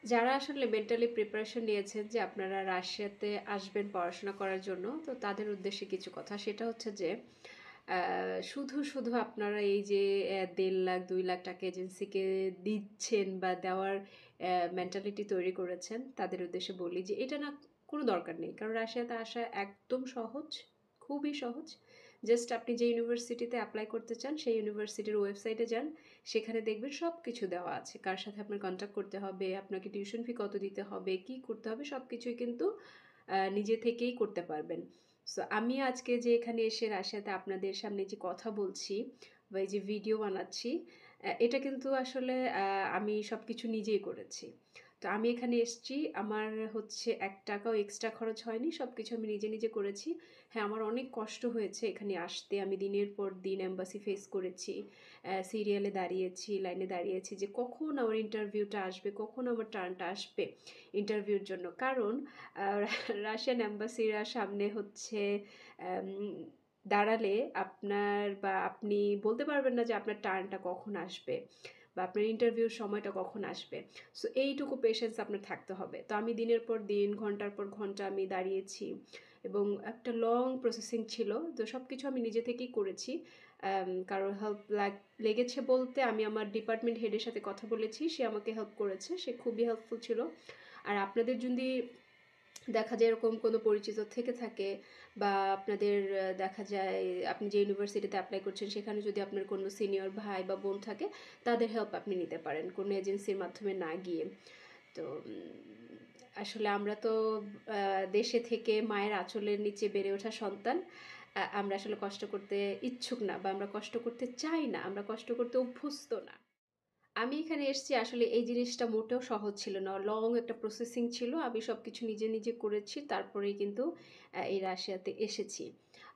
যারা আসলে mentally preparation নিয়েছেন যে আপনারা রাশিয়াতে আসবেন পড়াশোনা করার জন্য, তো তাদের উদ্দেশ্যে কিছু কথা। সেটা হচ্ছে যে শুধু আপনারা এই যে ১.৫ লাখ ২ লাখ টাকা এজেন্সিকে দিচ্ছেন বা দেওয়ার মেন্টালিটি তৈরি করেছেন, তাদের উদ্দেশ্যে বলি যে এটা না, কোনো দরকার নেই। কারণ রাশিয়াতে আসা একদম সহজ, খুবই সহজ। জাস্ট আপনি যে ইউনিভার্সিটিতে এপ্লাই করতে চান সেই ইউনিভার্সিটির ওয়েবসাইটে যান, সেখানে দেখবেন সব কিছু দেওয়া আছে। কার সাথে আপনার কন্ট্যাক্ট করতে হবে, আপনাকে টিউশন ফি কত দিতে হবে, কি করতে হবে, সব কিছুই কিন্তু নিজে থেকেই করতে পারবেন। সো আমি আজকে যে এখানে এসে রাশিয়াতে আপনাদের সামনে যে কথা বলছি বা এই যে ভিডিও বানাচ্ছি, এটা কিন্তু আসলে আমি সব কিছু নিজেই করেছি। তো আমি এখানে এসছি, আমার হচ্ছে ৳১ এক্সট্রা খরচ হয়নি। সবকিছু আমি নিজে করেছি। হ্যাঁ, আমার অনেক কষ্ট হয়েছে এখানে আসতে। আমি দিনের পর দিন এম্বাসি ফেস করেছি। সিরিয়ালে দাঁড়িয়েছি, লাইনে দাঁড়িয়েছি যে কখন আমার ইন্টারভিউটা আসবে, কখন আমার টার্নটা আসবে ইন্টারভিউর জন্য। কারণ আ রাশিয়ান এম্বাসিরা সামনে হচ্ছে অ্যাম দাঁড়ালে আপনার বা আপনি বলতে পারবেন না যে আপনার টার্নটা কখন আসবে বা আপনার ইন্টারভিউর সময়টা কখন আসবে। সো এইটুকু পেশেন্স আপনার থাকতে হবে। তো আমি দিনের পর দিন, ঘন্টার পর ঘন্টা আমি দাঁড়িয়েছি এবং একটা লং প্রসেসিং ছিল। তো সবকিছু আমি নিজে থেকেই করেছি। কারোর হেল্প লেগেছে বলতে আমি আমার ডিপার্টমেন্ট হেডের সাথে কথা বলেছি। সে আমাকে হেল্প করেছে। সে খুবই হেল্পফুল ছিল। আর আপনাদের যদি দেখা যায় এরকম কোনো পরিচিত থেকে থাকে বা আপনাদের দেখা যায় আপনি যে ইউনিভার্সিটিতে এপ্লাই করছেন সেখানে যদি আপনার কোনো সিনিয়র ভাই বা বোন থাকে, তাদের হেল্প আপনি নিতে পারেন কোনো এজেন্সির মাধ্যমে না গিয়ে। তো আসলে আমরা তো দেশে থেকে মায়ের আঁচলের নিচে বেড়ে ওঠা সন্তান। আমরা আসলে কষ্ট করতে ইচ্ছুক না বা আমরা কষ্ট করতে চাই না। আমরা কষ্ট করতে অভ্যস্ত না। আমি এখানে এসছি আসলে এই জিনিসটা মোটেও সহজ ছিল না। লং একটা প্রসেসিং ছিল। আমি সবকিছু নিজে করেছি। তারপরেই কিন্তু এই রাশিয়াতে এসেছি।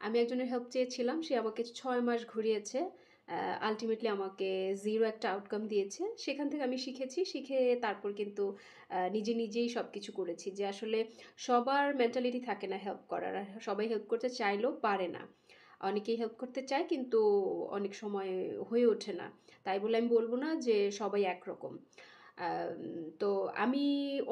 আমি একজনের হেল্প চেয়েছিলাম। সে আমাকে ৬ মাস ঘুরিয়েছে। আল্টিমেটলি আমাকে 0 একটা আউটকাম দিয়েছে। সেখান থেকে আমি শিখেছি। শিখে তারপর কিন্তু নিজেই সবকিছু করেছি। যে আসলে সবার মেন্টালিটি থাকে না হেল্প করার। আর সবাই হেল্প করতে চাইলেও পারে না। অনেকেই হেল্প করতে চায় কিন্তু অনেক সময় হয়ে ওঠে না। তাই বলে আমি বলব না যে সবাই একরকম। আম তো আমি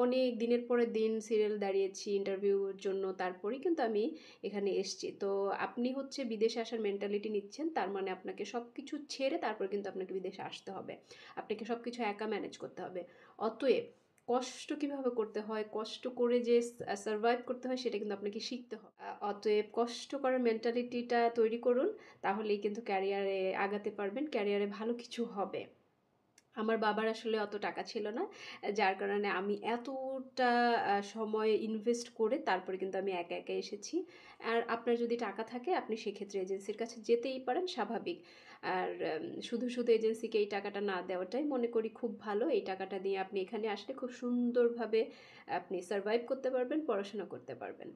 অনেক দিনের পরে দিন সিরিয়াল দাঁড়িয়েছি ইন্টারভিউর জন্য। তারপরেই কিন্তু আমি এখানে এসছি। তো আপনি হচ্ছে বিদেশে আসার মেন্টালিটি নিচ্ছেন। তার মানে আপনাকে সবকিছু ছেড়ে তারপর কিন্তু আপনাকে বিদেশে আসতে হবে। আপনাকে সবকিছু একা ম্যানেজ করতে হবে। অতএব কষ্ট কিভাবে করতে হয়, কষ্ট করে যে সারভাইভ করতে হয় সেটা কিন্তু আপনাকে শিখতে হবে। অতএব কষ্ট করার মেন্টালিটিটা তৈরি করুন। তাহলেই কিন্তু ক্যারিয়ারে আগাতে পারবেন। ক্যারিয়ারে ভালো কিছু হবে। আমার বাবার আসলে অত টাকা ছিল না। যার কারণে আমি এতটা সময় ইনভেস্ট করে তারপরে কিন্তু আমি একা এসেছি। আর আপনার যদি টাকা থাকে আপনি সেক্ষেত্রে এজেন্সির কাছে যেতেই পারেন, স্বাভাবিক। আর শুধু এজেন্সিকে এই টাকাটা না দেওয়াটাই মনে করি খুব ভালো। এই টাকাটা দিয়ে আপনি এখানে আসলে খুব সুন্দরভাবে আপনি সারভাইভ করতে পারবেন, পড়াশোনা করতে পারবেন।